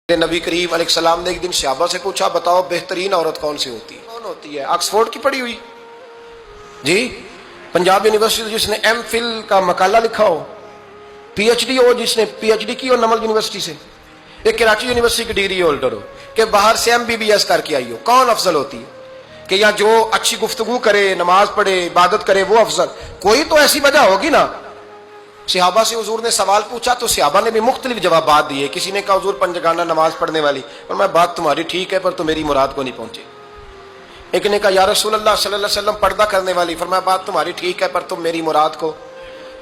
نبی کریم علیہ السلام نے ایک دن صحابہ سے پوچھا بتاؤ بہترین عورت کون سی ہوتی ہے؟ کون ہوتی ہے؟ آکسفورڈ کی پڑھی ہوئی جی، پنجاب یونیورسٹی جس نے ایم فل کا مقالہ لکھا ہو، پی ایچ ڈی ہو جس نے پی ایچ ڈی کی ہو نمل یونیورسٹی سے، ایک کراچی یونیورسٹی کی ڈگری ہولڈر ہو کہ باہر سے ایم بی بی ایس کر کے آئی ہو، کون افضل ہوتی ہے؟ کہ یا جو اچھی گفتگو کرے، نماز پڑھے، عبادت کرے وہ افضل؟ کوئی تو ایسی وجہ ہوگی نا۔ صحابہ سے حضور نے سوال پوچھا تو صحابہ نے بھی مختلف جوابات دیے۔ کسی نے کہا حضور پنجگانہ نماز پڑھنے والی، اور میں بات تمہاری ٹھیک ہے پر تم میری مراد کو نہیں پہنچے۔ ایک نے کہا یا رسول اللہ صلی اللہ علیہ وسلم پردہ کرنے والی، فرمایا بات تمہاری ٹھیک ہے پر تم میری مراد کو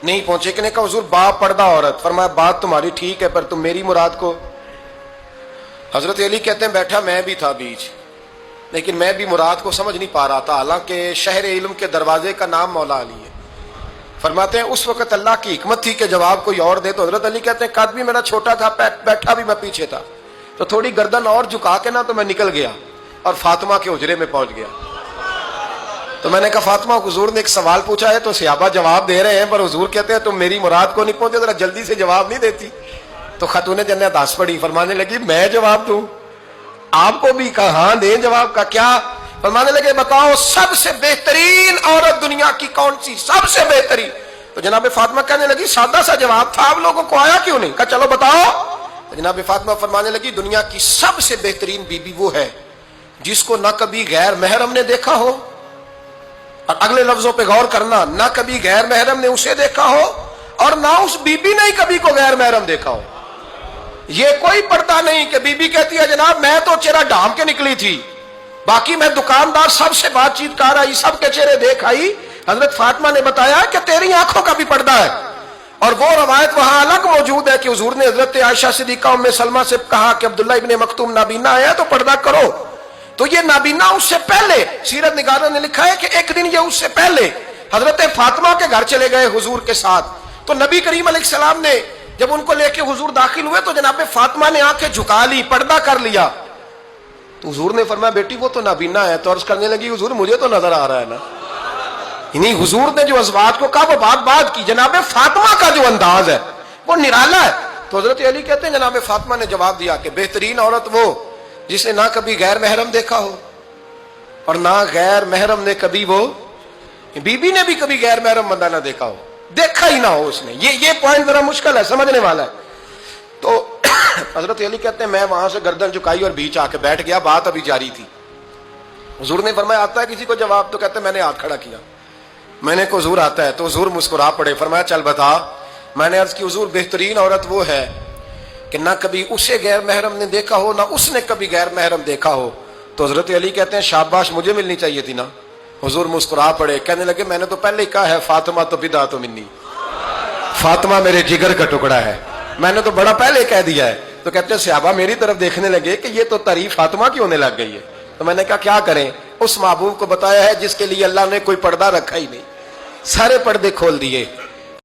نہیں پہنچے۔ ایک نے کہا حضور با پردہ عورت، فرمایا بات تمہاری ٹھیک ہے پر تم میری مراد کو۔ حضرت علی کہتے ہیں بیٹھا میں بھی تھا بیچ، لیکن میں بھی مراد کو سمجھ نہیں پا رہا تھا، حالانکہ شہر علم کے دروازے کا نام مولا علی ہے۔ فرماتے ہیں اس وقت اللہ کی حکمت تھی کہ جواب کوئی اور دے، تو حضرت علی کہتے ہیں قد بھی میرا چھوٹا تھا، بیٹھا بھی میں پیچھے تھا، تو تھوڑی گردن اور جھکا کے نا تو میں نکل گیا اور فاطمہ کے حجرے میں پہنچ گیا۔ تو میں نے کہا فاطمہ حضور نے ایک سوال پوچھا ہے تو صحابہ جواب دے رہے ہیں، پر حضور کہتے ہیں تم میری مراد کو نہیں پہنچے، ذرا جلدی سے جواب نہیں دیتی؟ تو خاتون جنت ہنس پڑی، فرمانے لگی میں جواب دوں؟ آپ کو بھی کہا ہاں دیں جواب کا کیا؟ فرمانے لگے بتاؤ سب سے بہترین عورت دنیا کی کون سی، سب سے بہترین؟ تو جناب فاطمہ کہنے لگی سادہ سا جواب تھا، آپ لوگوں کو آیا کیوں نہیں؟ کہا چلو بتاؤ۔ تو جناب فاطمہ فرمانے لگی دنیا کی سب سے بہترین بیوی وہ ہے جس کو نہ کبھی غیر محرم نے دیکھا ہو، اور اگلے لفظوں پہ غور کرنا، نہ کبھی غیر محرم نے اسے دیکھا ہو اور نہ اس بیوی نے کبھی کو غیر محرم دیکھا ہو۔ یہ کوئی پردہ نہیں کہ بی بی کہتی ہے جناب میں تو چہرہ ڈھانپ کے نکلی تھی، باقی میں دکاندار سب سے بات چیت کر آئی، سب کے چہرے دیکھ آئی۔ حضرت فاطمہ نے بتایا کہ تیری آنکھوں کا بھی پردہ ہے، اور وہ روایت وہاں الگ موجود ہے کہ حضور نے حضرت عائشہ صدیقہ ام سلمہ سے کہا کہ عبداللہ ابن مکتوم نابینا ہے تو پردہ کرو۔ تو یہ نابینا اس سے پہلے سیرت نگاروں نے لکھا ہے کہ ایک دن یہ اس سے پہلے حضرت فاطمہ کے گھر چلے گئے حضور کے ساتھ، تو نبی کریم علیہ السلام نے جب ان کو لے کے حضور داخل ہوئے تو جناب فاطمہ نے آنکھیں جھکا لی، پردہ کر لیا۔ تو حضور نے فرمایا بیٹی وہ تو نابینا ہے، تو عرض کرنے لگی حضور مجھے تو نظر آ رہا ہے نا۔ یعنی حضور نے جو ازواج کو کہا وہ بات کی، جناب فاطمہ کا جو انداز ہے وہ نرالا ہے۔ تو حضرت علی کہتے ہیں جناب فاطمہ نے جواب دیا کہ بہترین عورت وہ جس نے نہ کبھی غیر محرم دیکھا ہو اور نہ غیر محرم نے کبھی، وہ بی بی نے بھی کبھی غیر محرم بندہ نہ دیکھا ہو، دیکھا ہی نہ ہو اس نے۔ یہ پوائنٹ ذرا مشکل ہے، سمجھنے والا ہے۔ تو حضرت علی کہتے ہیں میں وہاں سے گردن جھکائی اور بیچ آ کے بیٹھ گیا، بات ابھی جاری تھی۔ حضور نے فرمایا آتا ہے کسی کو جواب؟ تو کہتے ہیں میں نے ہاتھ کھڑا کیا، میں نے کو حضور آتا ہے، تو حضور مسکرا پڑے، فرمایا چل بتا۔ میں نے عرض کی حضور بہترین عورت وہ ہے کہ نہ کبھی اسے غیر محرم نے دیکھا ہو نہ اس نے کبھی غیر محرم دیکھا ہو۔ تو حضرت علی کہتے ہیں شاباش مجھے ملنی چاہیے تھی نا۔ حضور مسکرا پڑے، کہنے لگے میں نے تو پہلے ہی کہا ہے فاطمہ تو بدعت منی، فاطمہ میرے جگر کا ٹکڑا ہے، میں نے تو بڑا پہلے کہہ دیا ہے۔ تو کہتے ہیں صحابہ میری طرف دیکھنے لگے کہ یہ تو تعریف فاطمہ کی ہونے لگ گئی ہے۔ تو میں نے کہا کیا کریں؟ اس محبوب کو بتایا ہے جس کے لیے اللہ نے کوئی پردہ رکھا ہی نہیں، سارے پردے کھول دیے۔